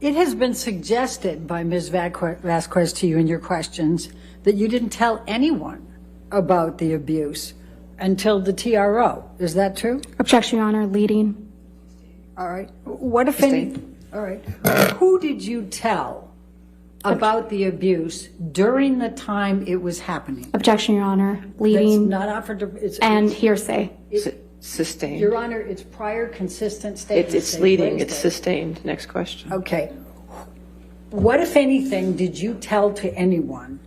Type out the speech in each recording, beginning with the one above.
It has been suggested by Ms. Vasquez to you in your questions that you didn't tell anyone about the abuse until the TRO. Is that true? Objection, Your Honor. Leading. All right. What if any? All right. Who did you tell about the abuse during the time it was happening? Objection, Your Honor. Leading. That's not offered to. And hearsay. Sustained. Your Honor, it's prior consistent statements. It's leading. It's sustained. Next question. Okay. What, if anything, did you tell to anyone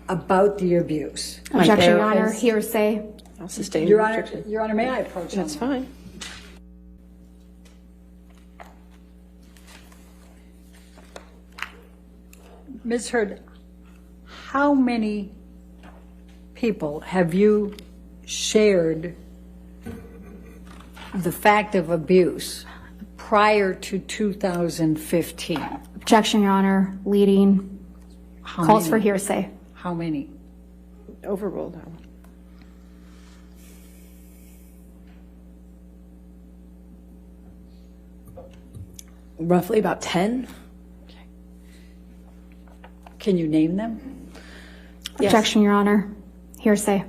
about the abuse? Objection, Your Honor. Hearsay. I'll sustain Your the Honor, objection. Your Honor, may I approach? That's fine. Ms. Heard, how many people have you shared the fact of abuse prior to 2015? Objection, Your Honor. Leading. How Calls many? for hearsay. How many? Overruled that one. Roughly about 10. Can you name them? Yes. Objection, Your Honor. Hearsay.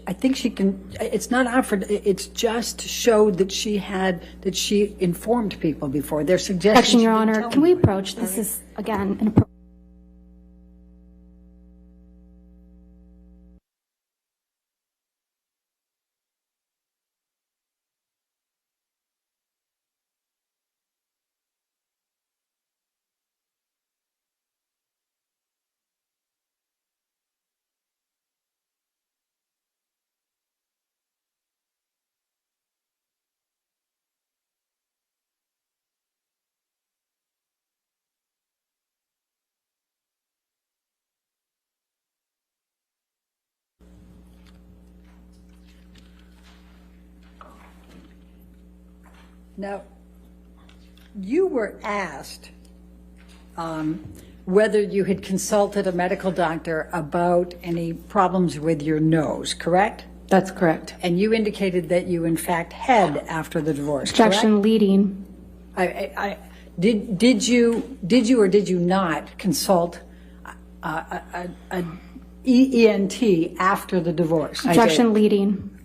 I think she can. It's not offered. It's just showed that that she informed people before. They're suggesting. Objection, Your Honor. Can we approach? This is, again, an approach. Now, you were asked whether you had consulted a medical doctor about any problems with your nose, correct? That's correct. And you indicated that you, in fact, had after the divorce, Objection, correct? leading. Did you or did you not consult an ENT after the divorce? Objection, leading.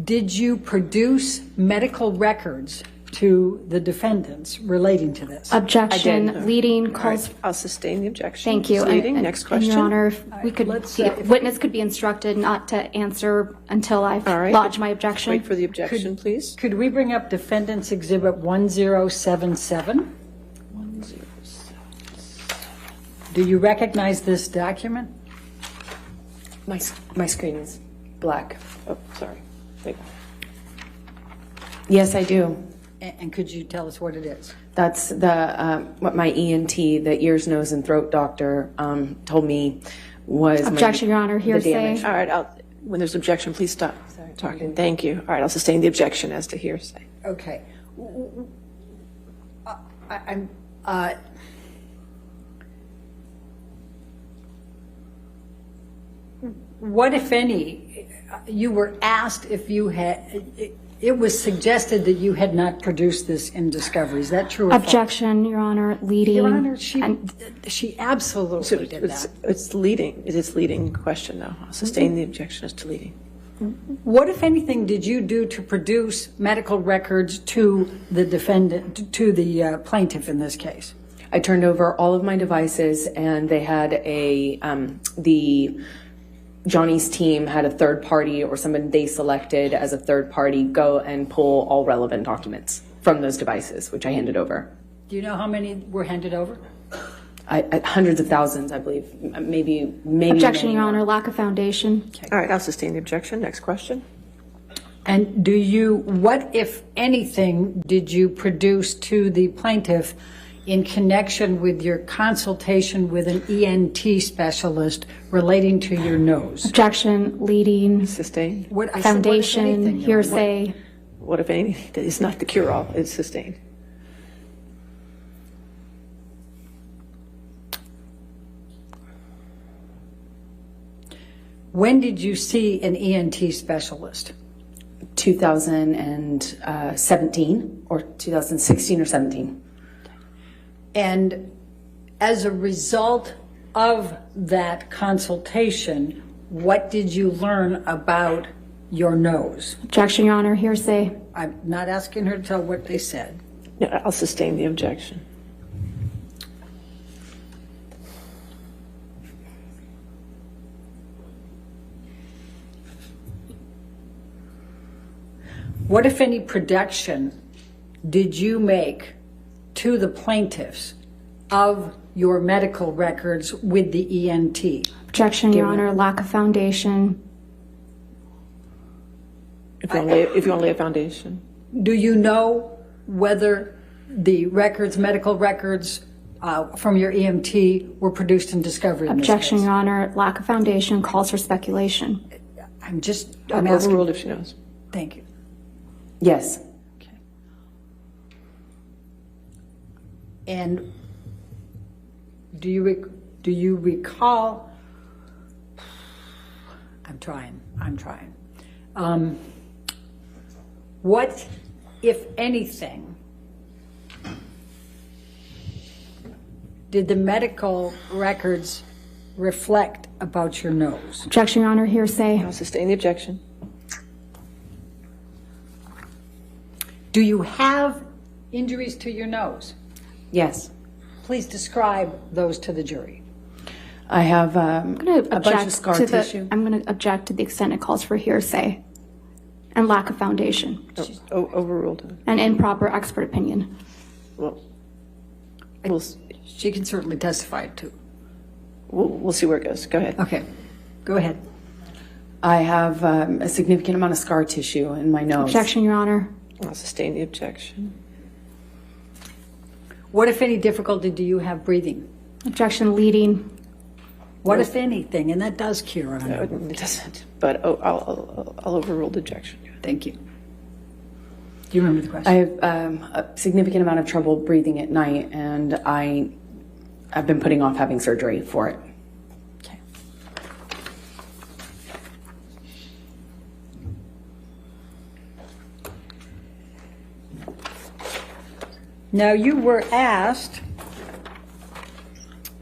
Did you produce medical records to the defendants relating to this? Objection, leading. Calls. Right. I'll sustain the objection. Thank you. It's leading. And, next question. Your Honor, if we could, witness could be instructed not to answer until I've lodged my objection. Wait for the objection, please. Could we bring up Defendant's Exhibit 1077? 1077. Do you recognize this document? My screen is black. Oh, sorry. Wait. Yes, I do. And could you tell us what it is? That's the what my ENT, the ears, nose, and throat doctor, told me was Objection, Your Honor. the Hearsay. damage. All right. When there's objection, please stop talking. Thank you. All right. I'll sustain the objection as to hearsay. Okay. What, if any, you were asked if you had, it was suggested that you had not produced this in discovery. Is that true or false? Objection, Your Honor. Leading. Your Honor, she absolutely did that. It's leading. It is leading question, though. I'll sustain the objection as to leading. What, if anything, did you do to produce medical records to the defendant, to the plaintiff in this case? I turned over all of my devices, and they had Johnny's team had a third party or someone they selected as a third party go and pull all relevant documents from those devices, which I handed over. Do you know how many were handed over? Hundreds of thousands, I believe. Maybe. Objection, Your Honor. Lack of foundation. Okay. All right. I'll sustain the objection. Next question. And what, if anything, did you produce to the plaintiff in connection with your consultation with an ENT specialist relating to your nose? Objection, leading. Sustain. Foundation, hearsay. What, if anything? It's not the cure-all. It's sustained. When did you see an ENT specialist? 2017 or 2016 or 17. And as a result of that consultation, what did you learn about your nose? Objection, Your Honor, hearsay. I'm not asking her to tell what they said. Yeah, I'll sustain the objection. What, if any, production did you make to the plaintiffs of your medical records with the ENT? Objection, Your Honor, lack of foundation. If you only have foundation. Do you know whether the records, medical records from your EMT were produced in discovery in this Objection, case? Your Honor, lack of foundation calls for speculation. I'm I'm asking. overruled if she knows. Thank you. Yes. Okay. And do you recall? I'm trying. What, if anything, did the medical records reflect about your nose? Objection, Your Honor, hearsay. I'll sustain the objection. Do you have injuries to your nose? Yes. Please describe those to the jury. I have I'm going to a bunch of scar tissue. I'm going to object to the extent it calls for hearsay and lack of foundation Overruled. and improper expert opinion. Well, She can certainly testify too. we'll see where it goes. Go ahead. Okay, go ahead. I have a significant amount of scar tissue in my nose. Objection, Your Honor. I'll sustain the objection. What, if any, difficulty do you have breathing? Objection, leading. What, if anything? And that does cure on No, it. it doesn't. But I'll overrule the objection. Thank you. Do you remember the question? I have a significant amount of trouble breathing at night, and I've been putting off having surgery for it. Okay. Now, you were asked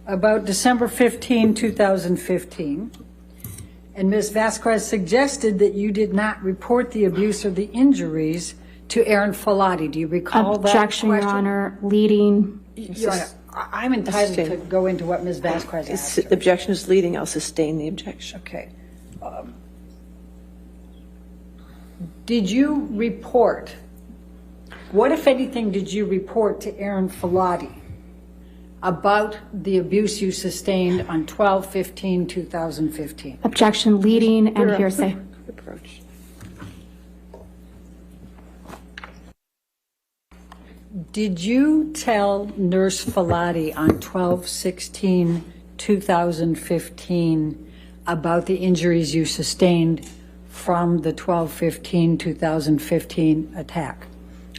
about December 15, 2015, and Ms. Vasquez suggested that you did not report the abuse or the injuries to Aaron Falati. Do you recall that Objection, question? Your Honor, leading. Your Honor, I'm entitled to go into what Ms. Vasquez asked. The objection is leading. I'll sustain the objection. Okay. Did you report, what, if anything, did you report to Aaron Falati about the abuse you sustained on 12/15/2015? Objection, leading and hearsay. Approach. Did you tell Nurse Falati on 12/16/2015 about the injuries you sustained from the 12/15/2015 attack?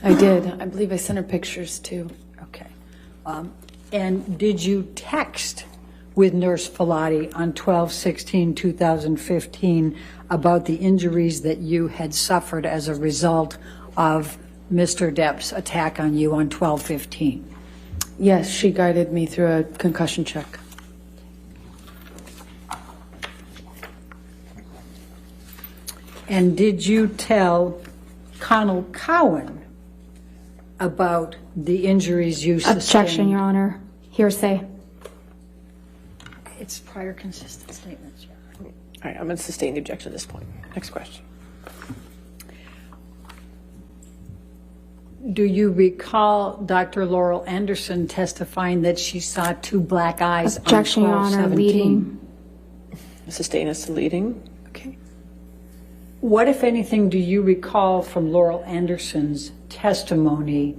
I did. I believe I sent her pictures too. Okay. And did you text with Nurse Falati on 12/16/2015 about the injuries that you had suffered as a result of Mr. Depp's attack on you on 12/15? Yes, she guided me through a concussion check. And did you tell Connell Cowan about the injuries you sustained? Objection, Your Honor, hearsay. It's prior consistent statements. All right, I'm going to sustain the objection at this point. Next question. Do you recall Dr. Laurel Anderson testifying that she saw two black eyes Objection, on Your Honor, 12/17? leading. Sustain as to leading. Okay. What, if anything, do you recall from Laurel Anderson's testimony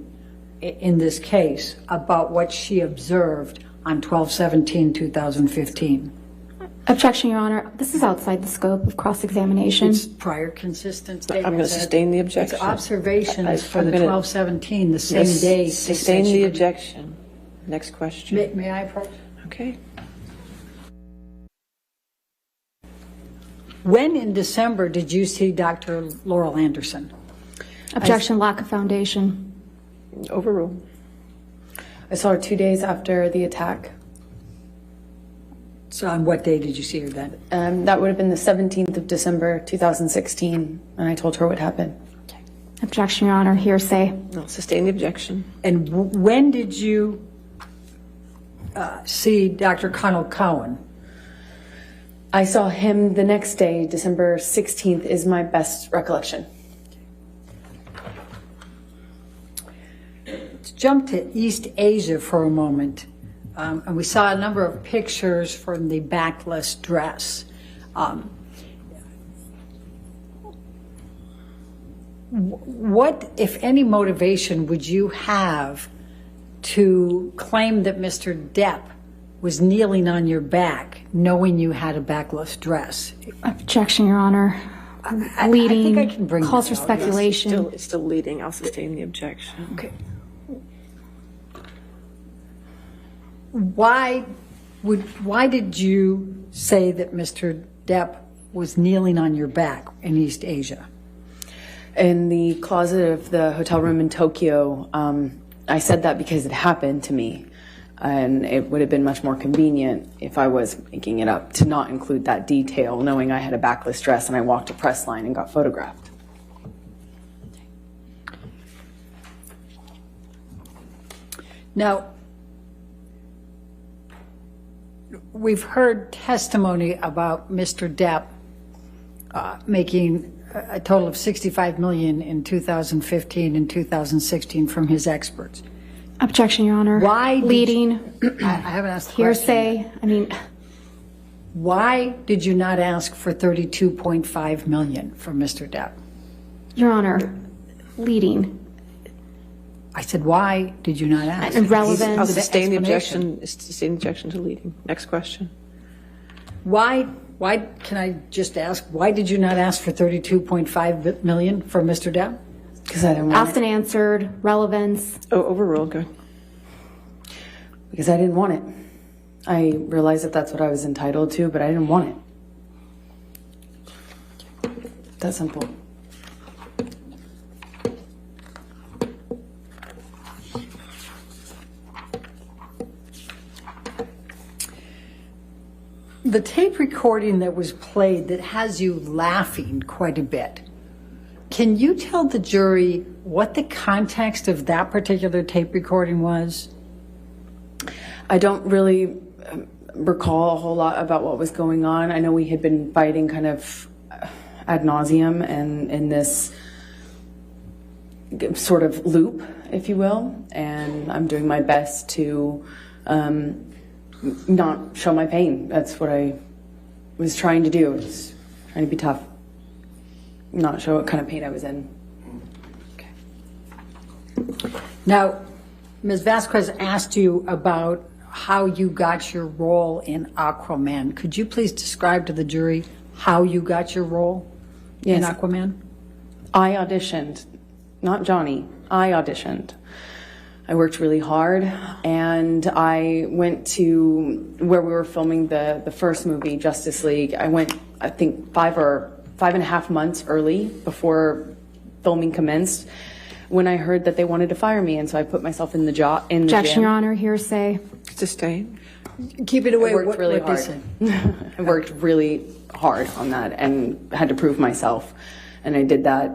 in this case about what she observed on 12/17/2015? Objection, Your Honor. This is outside the scope of cross-examination. It's prior consistent statements. I'm going to sustain the objection. It's observations for I'm the gonna- 12/17, the same Yes, day. sustain the objection. Next question. May I approach? Okay. When in December did you see Dr. Laurel Anderson? Objection, lack of foundation. Overrule. I saw her 2 days after the attack. So on what day did you see her then? That would have been the 17th of December, 2016, and I told her what happened. Objection, Your Honor. Hearsay. I'll sustain the objection. And when did you see Dr. Connell Cowan? I saw him the next day, December 16th is my best recollection. Let's jump to East Asia for a moment. And we saw a number of pictures from the backless dress. What, if any, motivation would you have to claim that Mr. Depp was kneeling on your back, knowing you had a backless dress? Objection, Your Honor. Leading. I think I can bring calls for this out. speculation. It's still leading. I'll sustain the objection. Okay. Why did you say that Mr. Depp was kneeling on your back in East Asia? In the closet of the hotel room in Tokyo, I said that because it happened to me. And it would have been much more convenient if I was making it up to not include that detail, knowing I had a backless dress and I walked a press line and got photographed. Now, we've heard testimony about Mr. Depp making a total of $65 million in 2015 and 2016 from his experts. Objection, Your Honor. Why did leading? I haven't asked the question Hearsay. yet. I mean, Why did you not ask for $32.5 million from Mr. Depp? Your Honor, leading. I said, why did you not ask? Irrelevant. I'll The sustain the explanation. objection. Sustain the objection to leading. Next question. Why, can I just ask, why did you not ask for $32.5 million from Mr. Depp? Because I didn't want Asked and answered. Relevance. Oh, overruled. Good. Because I didn't want it. I realized that that's what I was entitled to, but I didn't want it. That simple. The tape recording that was played that has you laughing quite a bit, can you tell the jury what the context of that particular tape recording was? I don't really recall a whole lot about what was going on. I know we had been fighting kind of ad nauseum and in this sort of loop, if you will, and I'm doing my best to not show my pain. That's what I was trying to do. I was trying to be tough, not show what kind of pain I was in. Okay. Now, Ms. Vasquez asked you about how you got your role in Aquaman. Could you please describe to the jury how you got your role in Aquaman? I auditioned, not Johnny. I auditioned. I worked really hard, and I went to where we were filming the first movie, Justice League. I went, I think, 5.5 months early before filming commenced, when I heard that they wanted to fire me, and so I put myself in the job. Objection, Your Honor. Hearsay. Sustain. Keep it away. I worked really what they hard. said. I worked really hard on that and had to prove myself, and I did that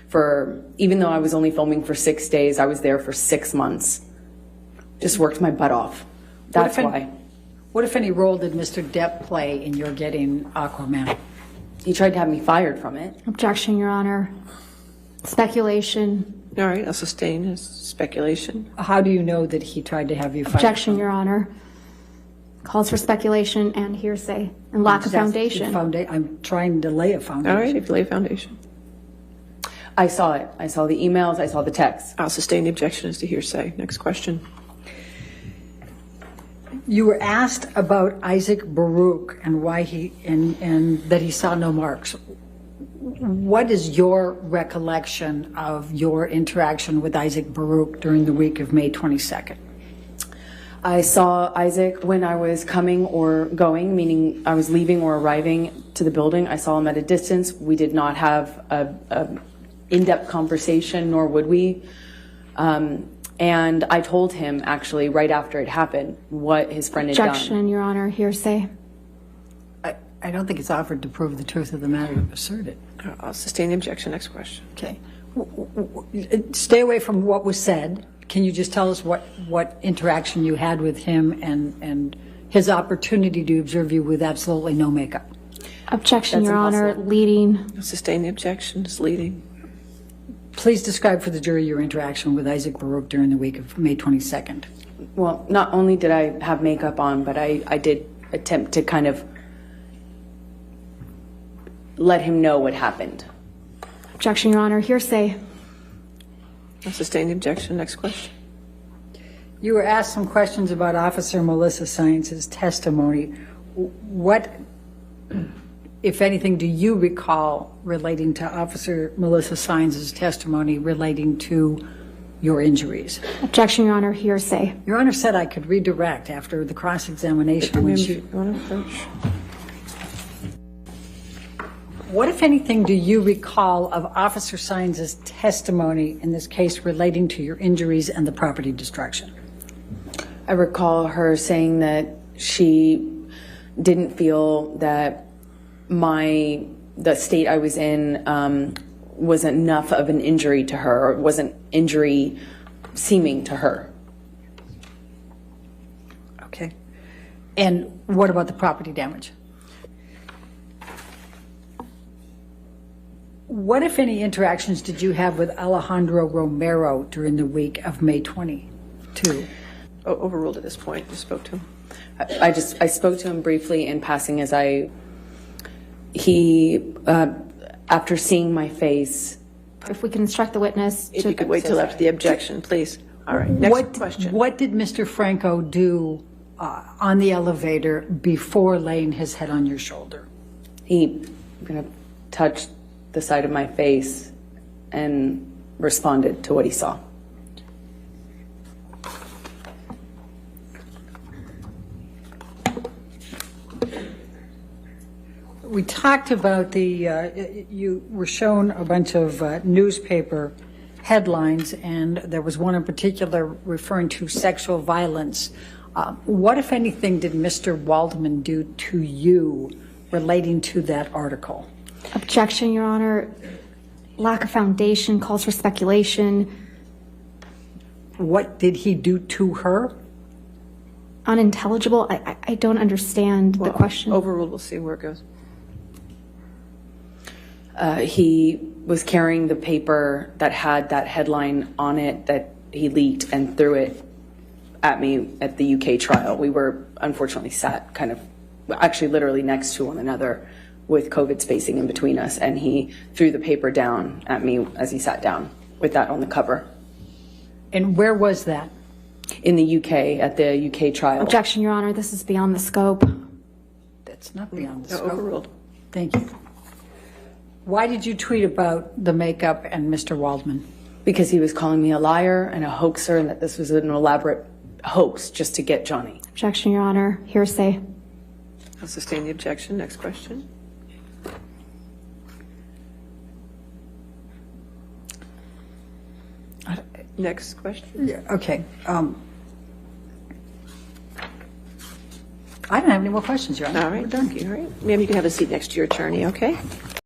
for, even though I was only filming for 6 days, I was there for 6 months. Just worked my butt off. That's why. What, if any, role did Mr. Depp play in your getting Aquaman? He tried to have me fired from it. Objection, Your Honor. Speculation. All right. I'll sustain his speculation. How do you know that he tried to have you fired? Objection, Your Honor. Calls for speculation and hearsay and lack of foundation. I'm trying to lay a foundation. All right. If you lay a foundation. I saw it. I saw the emails. I saw the texts. I'll sustain the objection as to hearsay. Next question. You were asked about Isaac Baruch and why he and that he saw no marks. What is your recollection of your interaction with Isaac Baruch during the week of May 22nd? I saw Isaac when I was coming or going, meaning I was leaving or arriving to the building. I saw him at a distance. We did not have a in-depth conversation, nor would we. And I told him, actually, right after it happened, what his friend had done. Objection, Your Honor, hearsay. I don't think it's offered to prove the truth of the matter asserted. I'll sustain the objection. Next question. Okay. Stay away from what was said. Can you just tell us what interaction you had with him and his opportunity to observe you with absolutely no makeup? Objection, That's Your Honor, leading. I'll sustain the objection. It's leading. Please describe for the jury your interaction with Isaac Baruch during the week of May 22nd. Well, not only did I have makeup on, but I did attempt to kind of let him know what happened. Objection, Your Honor, hearsay. I'll sustain the objection. Next question. You were asked some questions about Officer Melissa Science's testimony. What, if anything, do you recall relating to Officer Melissa Science's testimony relating to your injuries? Objection, Your Honor, hearsay. Your Honor said I could redirect after the cross-examination when she... You want to approach? What, if anything, do you recall of Officer Science's testimony in this case relating to your injuries and the property destruction? I recall her saying that she didn't feel that the state I was in was enough of an injury to her, or wasn't injury seeming to her. Okay. And what about the property damage? What, if any, interactions did you have with Alejandro Romero during the week of May 22? Overruled at this point. Just spoke to him. I spoke to him briefly in passing as after seeing my face. If we can instruct the witness If to... you could wait till after the objection, please. All right. Next question. What did Mr. Franco do on the elevator before laying his head on your shoulder? He kind of touched the side of my face and responded to what he saw. We talked about you were shown a bunch of newspaper headlines, and there was one in particular referring to sexual violence. What, if anything, did Mr. Waldman do to you relating to that article? Objection, Your Honor. Lack of foundation calls for speculation. What did he do to her? Unintelligible. I don't understand the question. Overruled. We'll see where it goes. He was carrying the paper that had that headline on it that he leaked and threw it at me at the UK trial. We were unfortunately sat kind of, actually literally next to one another with COVID spacing in between us, and he threw the paper down at me as he sat down with that on the cover. And where was that? In the UK, at the UK trial. Objection, Your Honor. This is beyond the scope. That's not beyond the No, scope. overruled. Thank you. Why did you tweet about the makeup and Mr. Waldman? Because he was calling me a liar and a hoaxer, and that this was an elaborate hoax just to get Johnny. Objection, Your Honor. Hearsay. I'll sustain the objection. Next question. Next question. Yeah, okay. I don't have any more questions, Your Honor. All right. Thank you. All right. Ma'am, you can have a seat next to your attorney, okay?